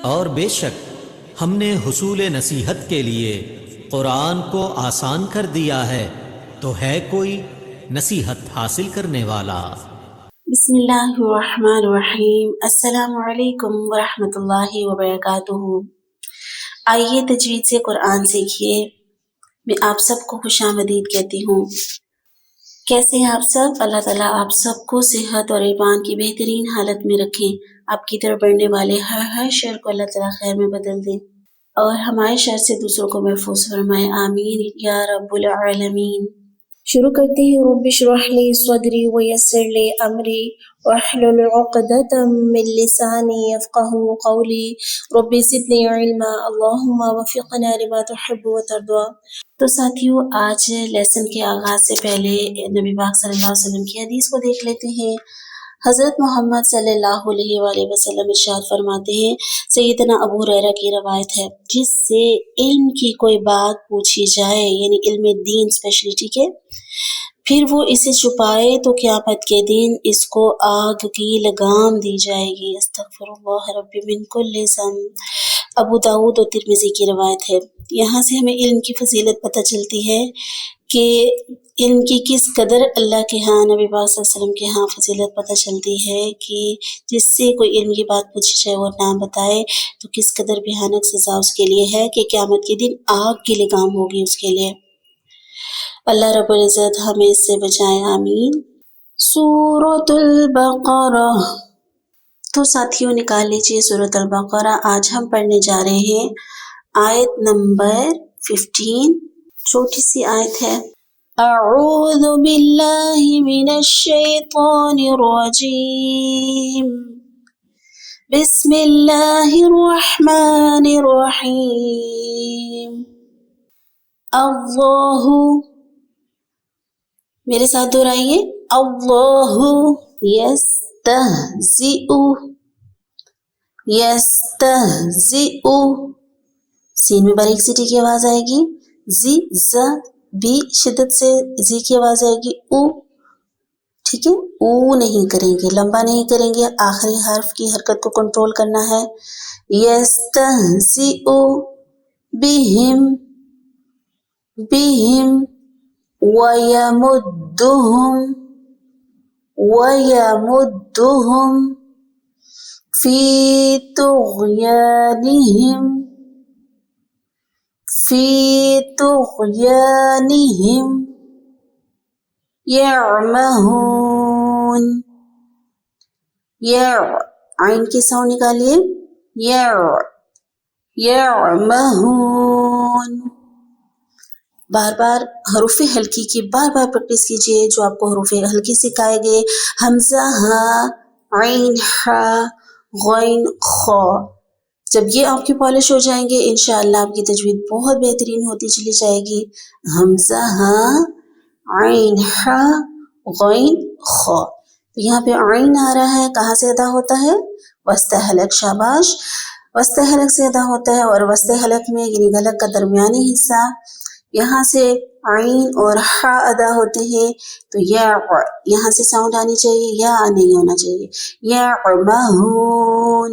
اور بے شک ہم نے حصول نصیحت کے لیے قرآن کو آسان کر دیا ہے، تو ہے کوئی نصیحت حاصل کرنے والا؟ بسم اللہ الرحمن الرحیم۔ السلام علیکم ورحمۃ اللہ وبرکاتہ۔ آئیے تجوید سے قرآن سیکھیے۔ میں آپ سب کو خوش آمدید کہتی ہوں۔ کیسے ہیں آپ سب؟ اللہ تعالیٰ آپ سب کو صحت اور ایمان کی بہترین حالت میں رکھیں۔ آپ کی طرف بڑھنے والے ہر شر کو اللہ تعالیٰ خیر میں بدل دیں، اور ہمارے شر سے دوسروں کو محفوظ فرمائے، آمین یا رب العالمین۔ شروع کرتے ہیں۔ رب اشرح لی صدری ویسر لی امری واحلل عقدۃ من لسانی یفقهوا قولی رب زدنی علما اللہم وفقنا لما تحب وترضى۔ تو ساتھیو، آج لیسن کے آغاز سے پہلے نبی پاک صلی اللہ علیہ وسلم کی حدیث کو دیکھ لیتے ہیں۔ حضرت محمد صلی اللہ علیہ وآلہ وسلم ارشاد فرماتے ہیں، سیدنا ابو ہریرہ کی روایت ہے، جس سے علم کی کوئی بات پوچھی جائے، یعنی علم دین اسپیشلی، ٹھیک ہے، پھر وہ اسے چھپائے تو قیامت کے دن اس کو آگ کی لگام دی جائے گی۔ استغفر اللہ ربی من کل ذنب۔ ابو داؤد اور ترمذی کی روایت ہے۔ یہاں سے ہمیں علم کی فضیلت پتہ چلتی ہے کہ علم کی کس قدر اللہ کے ہاں، نبی پاک صلی اللہ علیہ وسلم کے ہاں فضیلت پتہ چلتی ہے کہ جس سے کوئی علم کی بات پوچھی جائے وہ نہ بتائے تو کس قدر بھیانک سزا اس کے لیے ہے کہ قیامت کے دن آگ کی لگام ہوگی اس کے لیے۔ اللہ رب العزت ہمیں اس سے بچائے، آمین۔ سورۃ البقرہ۔ تو ساتھیوں نکال لیجیے سورۃ البقرہ۔ آج ہم پڑھنے جا رہے ہیں آیت نمبر 15، چھوٹی سی آیت ہے۔ اعوذ باللہ من الشیطان الرجیم، بسم اللہ الرحمن الرحیم۔ اللہ، میرے ساتھ دہرائیے، اللہ یستہزئ، یستہزئ، سین میں باریک سی ٹی کی آواز آئے گی، زی ز بھی شدت سے زی کی آواز آئے گی، او، ٹھیک ہے، او نہیں کریں گے، لمبا نہیں کریں گے، آخری حرف کی حرکت کو کنٹرول کرنا ہے۔ یستہزئ بہم، بہم، وَيَمُدُّهُمْ، وَيَمُدُّهُمْ فِي طُغْيَانِهِمْ، فِي طُغْيَانِهِمْ يَعْمَهُونَ۔ عین کی ساؤنڈ نکالیے، يَعْمَهُونَ۔ بار بار حروف ہلکی کی بار بار پریکٹس کیجیے، جو آپ کو حروف ہلکی سکھائے گئے، حمزہ ہا، عین ہا، غین خا۔ جب یہ آپ کی پالش ہو جائیں گے انشاءاللہ آپ کی تجوید بہت بہترین ہوتی چلی جائے گی۔ حمزہ ہا، عین ہا، غین خا۔ تو یہاں پہ عین آ رہا ہے، کہاں سے ادا ہوتا ہے؟ وسط حلق، شاباش، وسط حلق سے ادا ہوتا ہے، اور وسط حلق میں یعنی گلک کا درمیانی حصہ، یہاں سے عین اور ہا ادا ہوتے ہیں، تو یہاں سے ساؤنڈ آنی چاہیے، یا نہیں ہونا چاہیے۔ یعمہون۔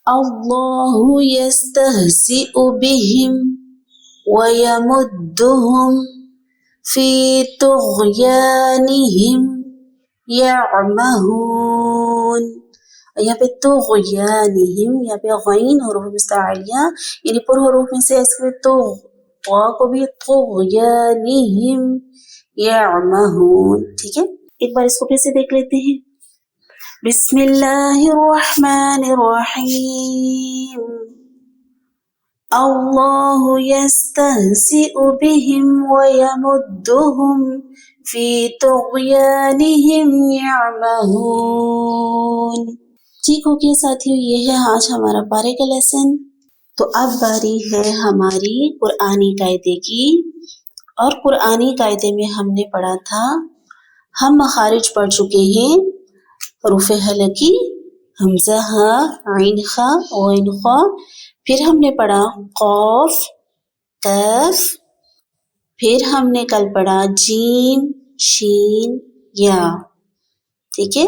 اللہ یستہزئ بہم ویمدہم فی طغیانہم یعمہون۔ یہاں پہ طغیانہم، یہاں پہ غین حروف مستعلیہ، یعنی پر حروف میں سے اس کے کو بھی طغیانہم یعمہون، ٹھیک ہے۔ ایک بار اس کو پھر سے دیکھ لیتے ہیں۔ بسم اللہ الرحمن الرحیم۔ اللہ یستہزئ بہم ویمدہم فی طغیانہم یعمہون۔ ٹھیک ہو گیا ساتھیو، یہ ہے آج ہمارا پارے کا لیسن۔ تو اب باری ہے ہماری قرآنی قاعدے کی، اور قرآنی قاعدے میں ہم نے پڑھا تھا، ہم مخارج پڑھ چکے ہیں، حروف حلقی، حمزہ ہا، عین خا، غین خا، پھر ہم نے پڑھا قاف، کاف، پھر ہم نے کل پڑھا جیم، شین، یا، ٹھیک ہے۔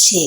6,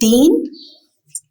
3,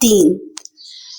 3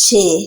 6।